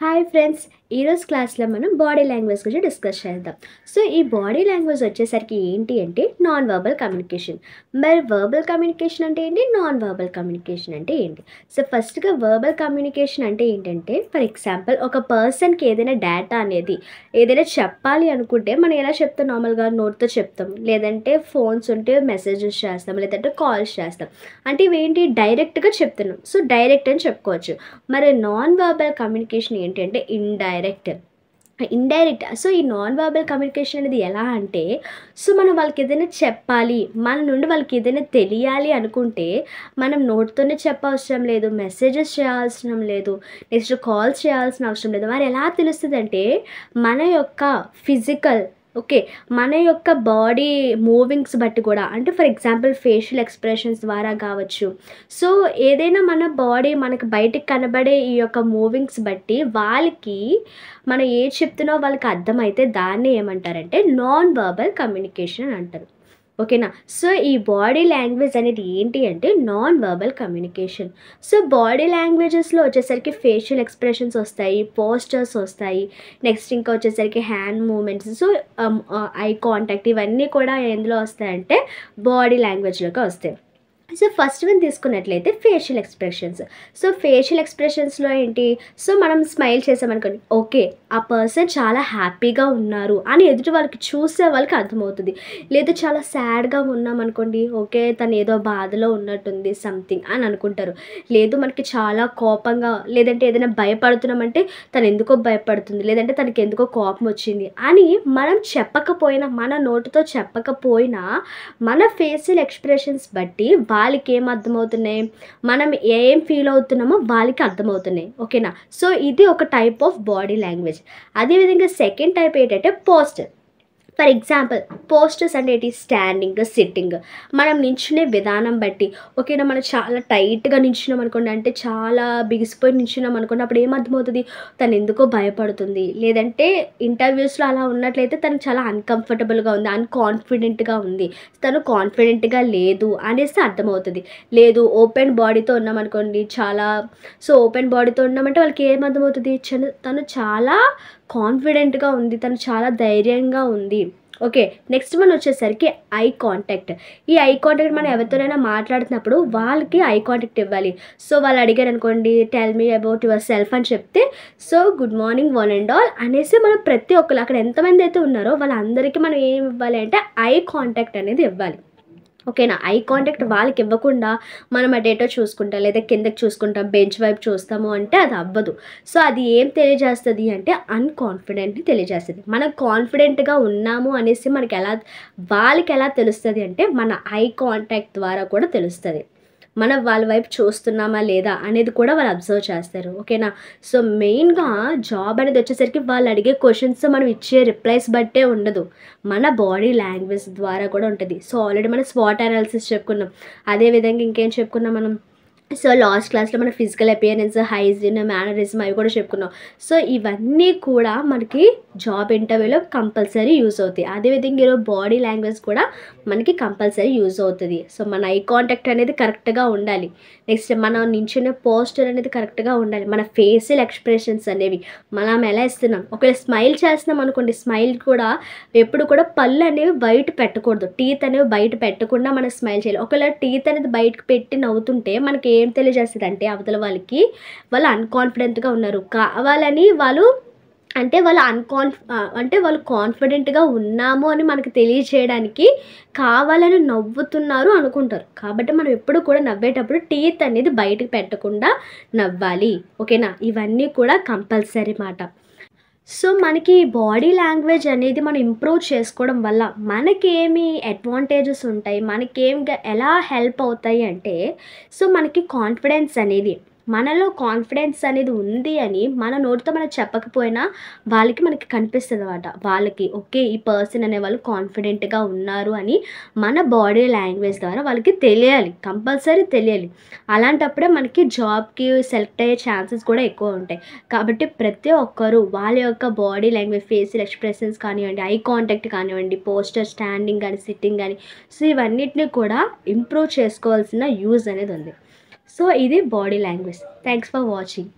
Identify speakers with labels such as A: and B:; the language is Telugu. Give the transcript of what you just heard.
A: హాయ్ ఫ్రెండ్స్, ఈరోజు క్లాస్లో మనం బాడీ లాంగ్వేజ్ గురించి డిస్కస్ చేద్దాం. సో ఈ బాడీ లాంగ్వేజ్ వచ్చేసరికి ఏంటి అంటే నాన్ వర్బల్ కమ్యూనికేషన్. మరి వర్బల్ కమ్యూనికేషన్ అంటే ఏంటి, నాన్ వర్బల్ కమ్యూనికేషన్ అంటే ఏంటి? సో ఫస్ట్గా వర్బల్ కమ్యూనికేషన్ అంటే ఏంటంటే, ఫర్ ఎగ్జాంపుల్ ఒక పర్సన్కి ఏదైనా డేటా అనేది ఏదైనా చెప్పాలి అనుకుంటే మనం ఎలా చెప్తాం, నార్మల్గా నోట్తో చెప్తాం, లేదంటే ఫోన్స్ ఉంటే మెసేజెస్ చేస్తాం, లేదంటే కాల్స్ చేస్తాం. అంటే ఇవేంటి, డైరెక్ట్గా చెప్తున్నాం. సో డైరెక్ట్ అని చెప్పుకోవచ్చు. మరి నాన్ వర్బల్ కమ్యూనికేషన్ ఏంటంటే ఇండైరెక్ట్. సో ఈ నాన్ వర్బల్ కమ్యూనికేషన్ అనేది ఎలా అంటే, సో మనం వాళ్ళకి ఏదైనా చెప్పాలి, మన నుండి వాళ్ళకి ఏదైనా తెలియాలి అనుకుంటే మనం నోట్తోనే చెప్పవసరం లేదు, మెసేజెస్ చేయాల్సిన లేదు, నెక్స్ట్ కాల్స్ చేయాల్సిన అవసరం లేదు. మరి ఎలా తెలుస్తుంది అంటే, మన యొక్క ఫిజికల్ మన యొక్క బాడీ మూవింగ్స్ బట్టి కూడా, అంటే ఫర్ ఎగ్జాంపుల్ ఫేషియల్ ఎక్స్ప్రెషన్స్ ద్వారా కావచ్చు. సో ఏదైనా మన బాడీ మనకు బయటికి కనబడే ఈ యొక్క మూవింగ్స్ బట్టి వాళ్ళకి మనం ఏది చెప్తున్నో వాళ్ళకి అర్థమైతే దాన్ని ఏమంటారంటే నాన్ వర్బల్ కమ్యూనికేషన్ అని అంటారు. ఓకేనా. సో ఈ బాడీ లాంగ్వేజ్ అనేది ఏంటి అంటే non verbal communication. So body లాంగ్వేజెస్లో వచ్చేసరికి ఫేషియల్ ఎక్స్ప్రెషన్స్ వస్తాయి, పోస్టర్స్ వస్తాయి, నెక్స్ట్ ఇంకా వచ్చేసరికి hand movements, so eye contact, ఇవన్నీ కూడా ఎందులో వస్తాయంటే బాడీ లాంగ్వేజ్లోకి వస్తాయి. సో ఫస్ట్ వన్ తీసుకున్నట్లయితే ఫేషియల్ ఎక్స్ప్రెషన్స్. సో ఫేషియల్ ఎక్స్ప్రెషన్స్లో ఏంటి, సో మనం స్మైల్ చేసామనుకోండి, ఓకే ఆ పర్సన్ చాలా హ్యాపీగా ఉన్నారు అని ఎదుటి వాళ్ళకి చూసే వాళ్ళకి అర్థమవుతుంది. లేదు చాలా సాడ్గా ఉన్నామనుకోండి, ఓకే తను ఏదో బాధలో ఉన్నట్టుంది సంథింగ్ అని అనుకుంటారు. లేదు మనకి చాలా కోపంగా, లేదంటే ఏదైనా భయపడుతున్నామంటే తను ఎందుకో భయపడుతుంది, లేదంటే తనకి ఎందుకో కోపం వచ్చింది అని మనం చెప్పకపోయినా, మన నోటితో చెప్పకపోయినా మన ఫేషియల్ ఎక్స్ప్రెషన్స్ బట్టి వాళ్ళకి ఏం అర్థమవుతున్నాయి, మనం ఏం ఫీల్ అవుతున్నామో వాళ్ళకి అర్థమవుతున్నాయి. ఓకేనా. సో ఇది ఒక టైప్ ఆఫ్ బాడీ లాంగ్వేజ్. అదేవిధంగా సెకండ్ టైప్ ఏంటంటే పోస్టర్. ఫర్ ఎగ్జాంపుల్ పోస్టర్స్ అంటే ఏంటి, స్టాండింగ్, సిట్టింగ్, మనం నించునే విధానం బట్టి. ఓకేనా, మనం చాలా టైట్గా నించున్నాం అనుకోండి, అంటే చాలా బిగిసిపోయి నించున్నాం అనుకోండి, అప్పుడు ఏమర్థమవుతుంది, తను ఎందుకో భయపడుతుంది, లేదంటే ఇంటర్వ్యూస్లో అలా ఉన్నట్లయితే తను చాలా అన్కంఫర్టబుల్గా ఉంది, అన్కాన్ఫిడెంట్గా ఉంది, తను కాన్ఫిడెంట్గా లేదు అనేసి అర్థమవుతుంది. లేదు ఓపెన్ బాడీతో ఉన్నామనుకోండి, ఓపెన్ బాడీతో ఉన్నామంటే వాళ్ళకి ఏమర్థమవుతుంది, తను చాలా కాన్ఫిడెంట్గా ఉంది, తను చాలా ధైర్యంగా ఉంది. ఓకే. నెక్స్ట్ మనం వచ్చేసరికి ఐ కాంటాక్ట్. ఈ ఐ కాంటాక్ట్ మనం ఎవరితోనైనా మాట్లాడుతున్నప్పుడు వాళ్ళకి ఐ కాంటాక్ట్ ఇవ్వాలి. సో వాళ్ళు అడిగారు అనుకోండి, tell me about your self అని చెప్తే, so good morning one and all అనేసి మనం ప్రతి ఒక్కరు అక్కడ ఎంతమంది అయితే ఉన్నారో వాళ్ళందరికీ మనం ఏమి ఇవ్వాలి అంటే ఐ కాంటాక్ట్ అనేది ఇవ్వాలి. ఓకేనా. ఐ కాంటాక్ట్ వాళ్ళకి ఇవ్వకుండా మనం అటేటో చూసుకుంటాం, లేదా కిందకి చూసుకుంటాం, బెంచ్ వైపు చూస్తాము అంటే అది అవ్వదు. సో అది ఏం తెలియజేస్తుంది అంటే అన్కాన్ఫిడెంట్ని తెలియజేస్తుంది. మనం కాన్ఫిడెంట్గా ఉన్నాము అనేసి వాళ్ళకి ఎలా తెలుస్తుంది అంటే మన ఐ కాంటాక్ట్ ద్వారా కూడా తెలుస్తుంది. మనం వాళ్ళ వైపు చూస్తున్నామా లేదా అనేది కూడా వాళ్ళు అబ్జర్వ్ చేస్తారు. ఓకేనా. సో మెయిన్గా జాబ్ అనేది వచ్చేసరికి వాళ్ళు అడిగే క్వశ్చన్స్ మనం ఇచ్చే రిప్లైస్ బట్టే ఉండదు, మన బాడీ లాంగ్వేజ్ ద్వారా కూడా ఉంటుంది. సో ఆల్రెడీ మనం స్వాట్ అనాలిసిస్ చెప్పుకున్నాం. అదేవిధంగా ఇంకేం చెప్పుకున్నాం మనం, సో లాస్ట్ క్లాస్లో మన ఫిజికల్ అపియరెన్స్, హైజీన్, మేనరిజం అవి కూడా చెప్పుకున్నాం. సో ఇవన్నీ కూడా మనకి జాబ్ ఇంటర్వ్యూలో కంపల్సరీ యూజ్ అవుతాయి. అదేవిధంగా ఈరోజు బాడీ లాంగ్వేజ్ కూడా మనకి కంపల్సరీ యూజ్ అవుతుంది. సో మన ఐ కాంటాక్ట్ అనేది కరెక్ట్గా ఉండాలి. నెక్స్ట్ మనం నించునే పోస్టర్ అనేది కరెక్ట్గా ఉండాలి. మన ఫేషియల్ ఎక్స్ప్రెషన్స్ అనేవి మనం ఎలా ఇస్తున్నాం, ఒకవేళ స్మైల్ చేస్తున్నాం అనుకోండి, స్మైల్ కూడా ఎప్పుడు కూడా పళ్ళు అనేవి బయట పెట్టకూడదు, టీత్ అనేవి బయట పెట్టకుండా మనం స్మైల్ చేయాలి. ఒకవేళ టీత్ అనేది బయటకు పెట్టి నవ్వుతుంటే మనకి ఏం తెలియజేస్తుంది అంటే అవతల వాళ్ళకి వాళ్ళు అన్కాన్ఫిడెంట్గా ఉన్నారు, కావాలని వాళ్ళు వాళ్ళు కాన్ఫిడెంట్గా ఉన్నాము అని మనకు తెలియచేయడానికి కావాలని నవ్వుతున్నారు అనుకుంటారు. కాబట్టి మనం ఎప్పుడు కూడా నవ్వేటప్పుడు టీత్ అనేది బయటకు పెట్టకుండా నవ్వాలి. ఓకేనా. ఇవన్నీ కూడా కంపల్సరీ మాట. సో మనకి బాడీ లాంగ్వేజ్ అనేది మనం ఇంప్రూవ్ చేసుకోవడం వల్ల మనకేమి అడ్వాంటేజెస్ ఉంటాయి, ఎలా హెల్ప్ అవుతాయి అంటే, సో మనకి కాన్ఫిడెన్స్ అనేది, మనలో కాన్ఫిడెన్స్ అనేది ఉంది అని మన నోటితో మనం చెప్పకపోయినా మనకి కనిపిస్తుంది అనమాట. వాళ్ళకి ఓకే ఈ పర్సన్ అనేవాళ్ళు కాన్ఫిడెంట్గా ఉన్నారు అని మన బాడీ లాంగ్వేజ్ ద్వారా వాళ్ళకి తెలియాలి, కంపల్సరీ తెలియాలి. అలాంటప్పుడే మనకి జాబ్కి సెలెక్ట్ అయ్యే ఛాన్సెస్ కూడా ఎక్కువ ఉంటాయి. కాబట్టి ప్రతి ఒక్కరూ వాళ్ళ యొక్క బాడీ లాంగ్వేజ్, ఫేషియల్ ఎక్స్ప్రెషన్స్ కానివ్వండి, ఐ కాంటాక్ట్ కానివ్వండి, పోస్టర్, స్టాండింగ్ కానీ, సిట్టింగ్ కానీ, సో ఇవన్నిటిని కూడా ఇంప్రూవ్ చేసుకోవాల్సిన యూజ్ అనేది ఉంది. సో ఇది body language. Thanks for watching.